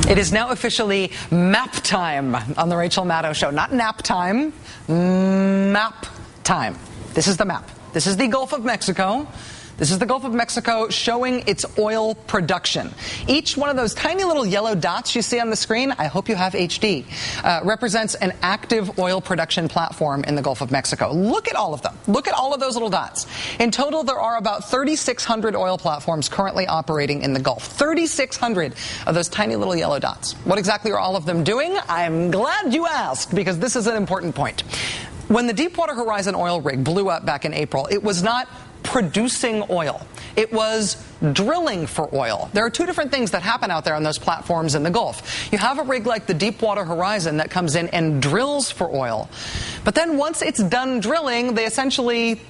It is now officially map time on the Rachel Maddow Show. Not nap time, map time. This is the map. This is the Gulf of Mexico. This is the Gulf of Mexico showing its oil production. Each one of those tiny little yellow dots you see on the screen, I hope you have HD, represents an active oil production platform in the Gulf of Mexico. Look at all of them. Look at all of those little dots. In total, there are about 3,600 oil platforms currently operating in the Gulf. 3,600 of those tiny little yellow dots. What exactly are all of them doing? I'm glad you asked, because this is an important point. When the Deepwater Horizon oil rig blew up back in April, it was not producing oil. It was drilling for oil. There are two different things that happen out there on those platforms in the Gulf. You have a rig like the Deepwater Horizon that comes in and drills for oil. But then once it's done drilling, they essentially,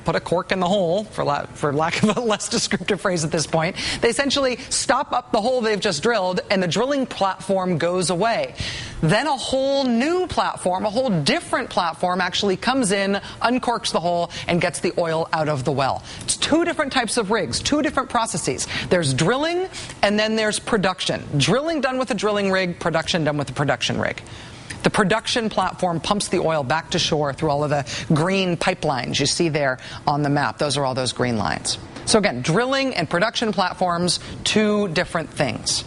put a cork in the hole, for lack of a less descriptive phrase at this point. They essentially stop up the hole they've just drilled, and the drilling platform goes away. Then a whole new platform, a whole different platform actually comes in, uncorks the hole, and gets the oil out of the well. It's two different types of rigs, two different processes. There's drilling, and then there's production. Drilling done with a drilling rig, production done with a production rig. The production platform pumps the oil back to shore through all of the green pipelines you see there on the map. Those are all those green lines. So again, drilling and production platforms, two different things.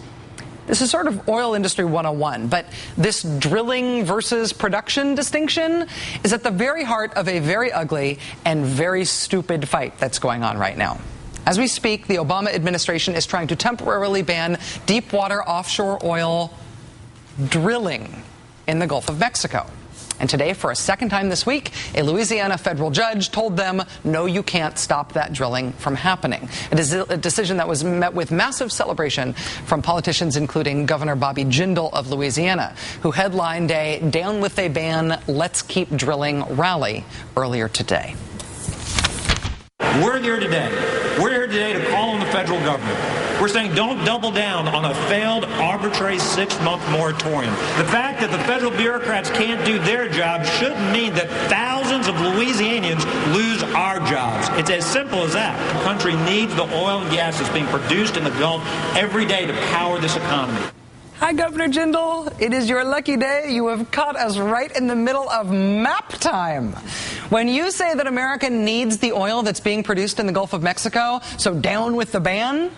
This is sort of oil industry 101, but this drilling versus production distinction is at the very heart of a very ugly and very stupid fight that's going on right now. As we speak, the Obama administration is trying to temporarily ban deepwater offshore oil drilling in the Gulf of Mexico. And today, for a second time this week, a Louisiana federal judge told them, no, you can't stop that drilling from happening. A decision that was met with massive celebration from politicians including Governor Bobby Jindal of Louisiana, who headlined a Down with a Ban, Let's Keep Drilling rally earlier today. We're here today. We're here today to call on the federal government. We're saying don't double down on a failed arbitrary 6-month moratorium. The fact that the federal bureaucrats can't do their job shouldn't mean that thousands of Louisianians lose our jobs. It's as simple as that. The country needs the oil and gas that's being produced in the Gulf every day to power this economy. Hi, Governor Jindal. It is your lucky day. You have caught us right in the middle of map time. When you say that America needs the oil that's being produced in the Gulf of Mexico, so down with the ban,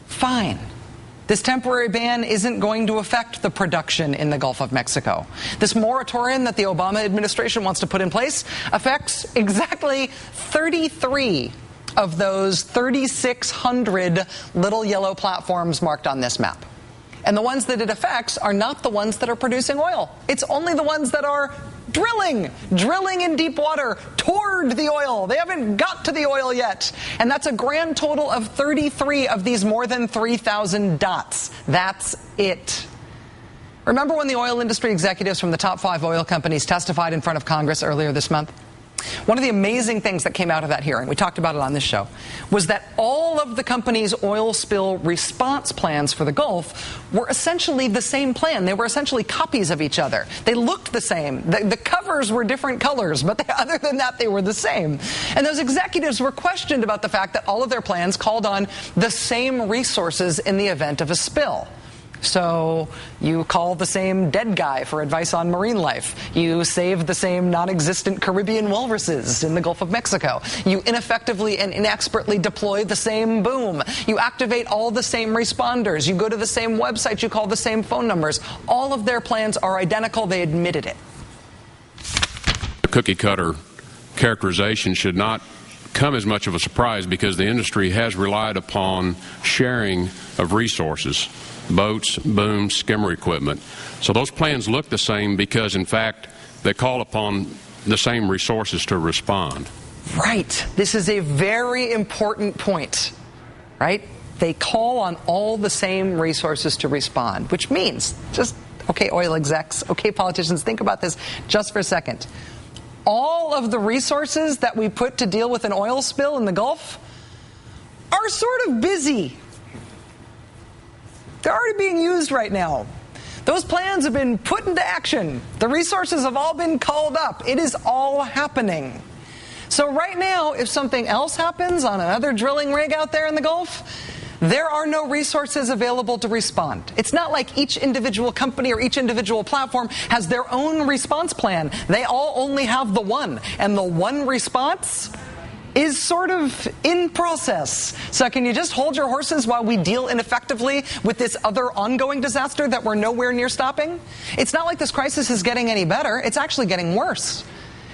fine. This temporary ban isn't going to affect the production in the Gulf of Mexico. This moratorium that the Obama administration wants to put in place affects exactly 33 of those 3,600 little yellow platforms marked on this map. And the ones that it affects are not the ones that are producing oil. It's only the ones that are drilling in deep water toward the oil. They haven't got to the oil yet. And that's a grand total of 33 of these more than 3,000 dots. That's it. Remember when the oil industry executives from the top 5 oil companies testified in front of Congress earlier this month? One of the amazing things that came out of that hearing, we talked about it on this show, was that all of the company's oil spill response plans for the Gulf were essentially the same plan. They were essentially copies of each other. They looked the same. The covers were different colors, but other than that, they were the same. And those executives were questioned about the fact that all of their plans called on the same resources in the event of a spill. So you call the same dead guy for advice on marine life. You save the same non-existent Caribbean walruses in the Gulf of Mexico. You ineffectively and inexpertly deploy the same boom. You activate all the same responders. You go to the same websites. You call the same phone numbers. All of their plans are identical. They admitted it. The cookie-cutter characterization should not come as much of a surprise because the industry has relied upon sharing of resources. Boats, booms, skimmer equipment. So those plans look the same because, in fact, they call upon the same resources to respond. Right. This is a very important point, right? They call on all the same resources to respond, which means, okay, oil execs, okay, politicians, think about this just for a second. All of the resources that we put to deal with an oil spill in the Gulf are sort of busy. They're already being used right now. Those plans have been put into action. The resources have all been called up. It is all happening. So right now, if something else happens on another drilling rig out there in the Gulf, there are no resources available to respond. It's not like each individual company or each individual platform has their own response plan. They all only have the one, and the one response is sort of in process. So can you just hold your horses while we deal ineffectively with this other ongoing disaster that we're nowhere near stopping? It's not like this crisis is getting any better. It's actually getting worse.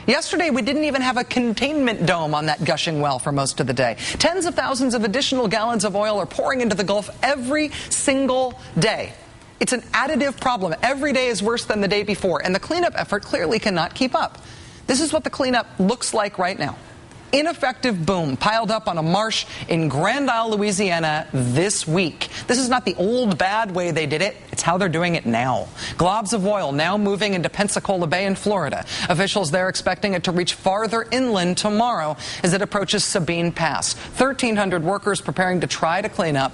Yesterday, we didn't even have a containment dome on that gushing well for most of the day. Tens of thousands of additional gallons of oil are pouring into the Gulf every single day. It's an additive problem. Every day is worse than the day before, and the cleanup effort clearly cannot keep up. This is what the cleanup looks like right now. Ineffective boom piled up on a marsh in Grand Isle, Louisiana this week. This is not the old bad way they did it. It's how they're doing it now. Globs of oil now moving into Pensacola Bay in Florida. Officials there expecting it to reach farther inland tomorrow as it approaches Sabine Pass. 1,300 workers preparing to try to clean up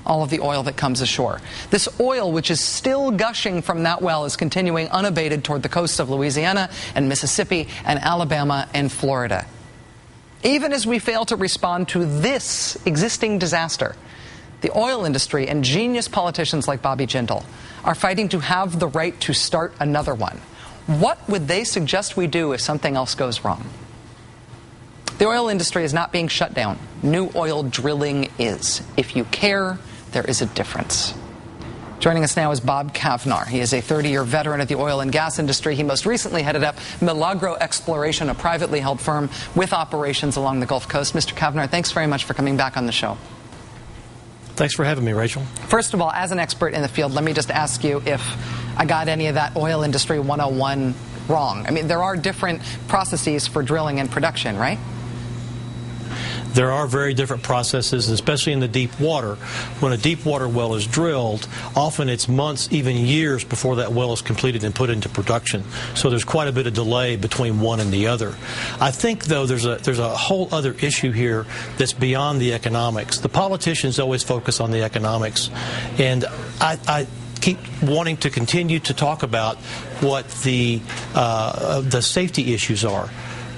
all of the oil that comes ashore. This oil, which is still gushing from that well, is continuing unabated toward the coasts of Louisiana and Mississippi and Alabama and Florida. Even as we fail to respond to this existing disaster, the oil industry and genius politicians like Bobby Jindal are fighting to have the right to start another one. What would they suggest we do if something else goes wrong? The oil industry is not being shut down. New oil drilling is. If you care, there is a difference. Joining us now is Bob Kavnar. He is a 30-year veteran of the oil and gas industry. He most recently headed up Milagro Exploration, a privately held firm with operations along the Gulf Coast. Mr. Kavnar, thanks very much for coming back on the show. Thanks for having me, Rachel. First of all, as an expert in the field, let me just ask you if I got any of that oil industry 101 wrong. I mean, there are different processes for drilling and production, right? There are very different processes, especially in the deep water. When a deep water well is drilled, often it's months, even years before that well is completed and put into production. So there's quite a bit of delay between one and the other. I think, though, there's a whole other issue here that's beyond the economics. The politicians always focus on the economics, and I keep wanting to continue to talk about what the safety issues are.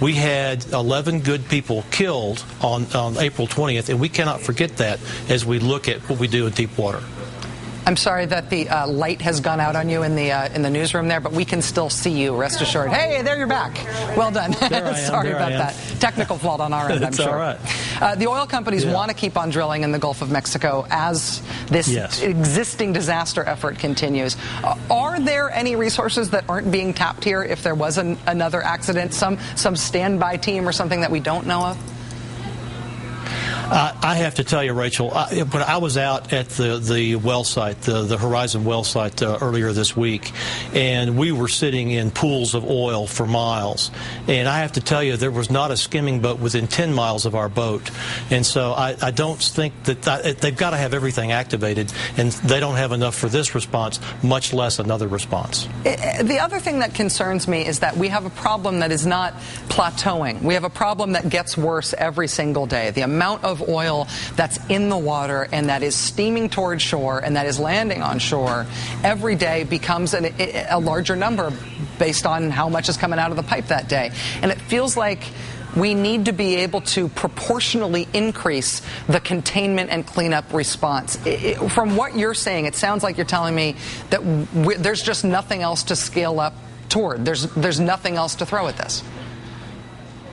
We had 11 good people killed on April 20th, and we cannot forget that as we look at what we do in deep water. I'm sorry that the light has gone out on you in the newsroom there, but we can still see you, rest assured. Hey, there you're back. Well done. Sorry about that. Technical fault on our end, I'm sure. All right. The oil companies want to keep on drilling in the Gulf of Mexico as this existing disaster effort continues. Are there any resources that aren't being tapped here if there was another accident, some standby team or something that we don't know of? I have to tell you, Rachel, when I was out at the well site, the Horizon well site earlier this week, and we were sitting in pools of oil for miles, and I have to tell you, there was not a skimming boat within 10 miles of our boat. And so I don't think that they've got to have everything activated, and they don't have enough for this response, much less another response. The other thing that concerns me is that we have a problem that is not plateauing. We have a problem that gets worse every single day. The amount of oil that's in the water and that is steaming toward shore and that is landing on shore every day becomes a larger number based on how much is coming out of the pipe that day. And it feels like we need to be able to proportionally increase the containment and cleanup response. From what you're saying, it sounds like you're telling me that there's just nothing else to scale up toward. There's nothing else to throw at this.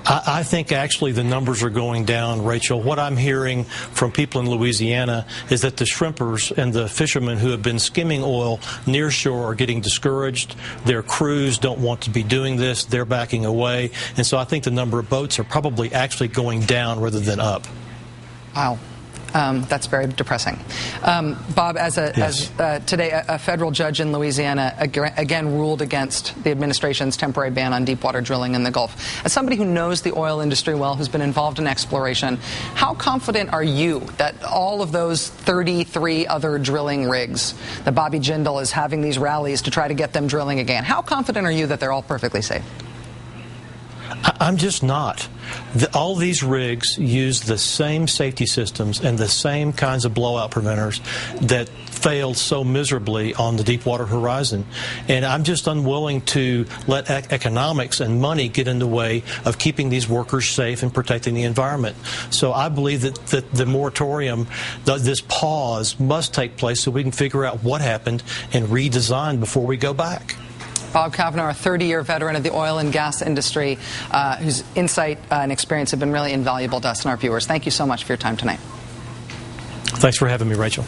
I think actually the numbers are going down, Rachel. What I'm hearing from people in Louisiana is that the shrimpers and the fishermen who have been skimming oil near shore are getting discouraged. Their crews don't want to be doing this. They're backing away. And so I think the number of boats are probably actually going down rather than up. Wow. That's very depressing. Bob, today a federal judge in Louisiana again ruled against the administration's temporary ban on deepwater drilling in the Gulf. As somebody who knows the oil industry well, who's been involved in exploration, how confident are you that all of those 33 other drilling rigs that Bobby Jindal is having these rallies to try to get them drilling again, how confident are you that they're all perfectly safe? I'm just not. All these rigs use the same safety systems and the same kinds of blowout preventers that failed so miserably on the Deepwater Horizon. And I'm just unwilling to let economics and money get in the way of keeping these workers safe and protecting the environment. So I believe that the moratorium, this pause, must take place so we can figure out what happened and redesign before we go back. Bob Cavanaugh, a 30-year veteran of the oil and gas industry, whose insight and experience have been really invaluable to us and our viewers. Thank you so much for your time tonight. Thanks for having me, Rachel.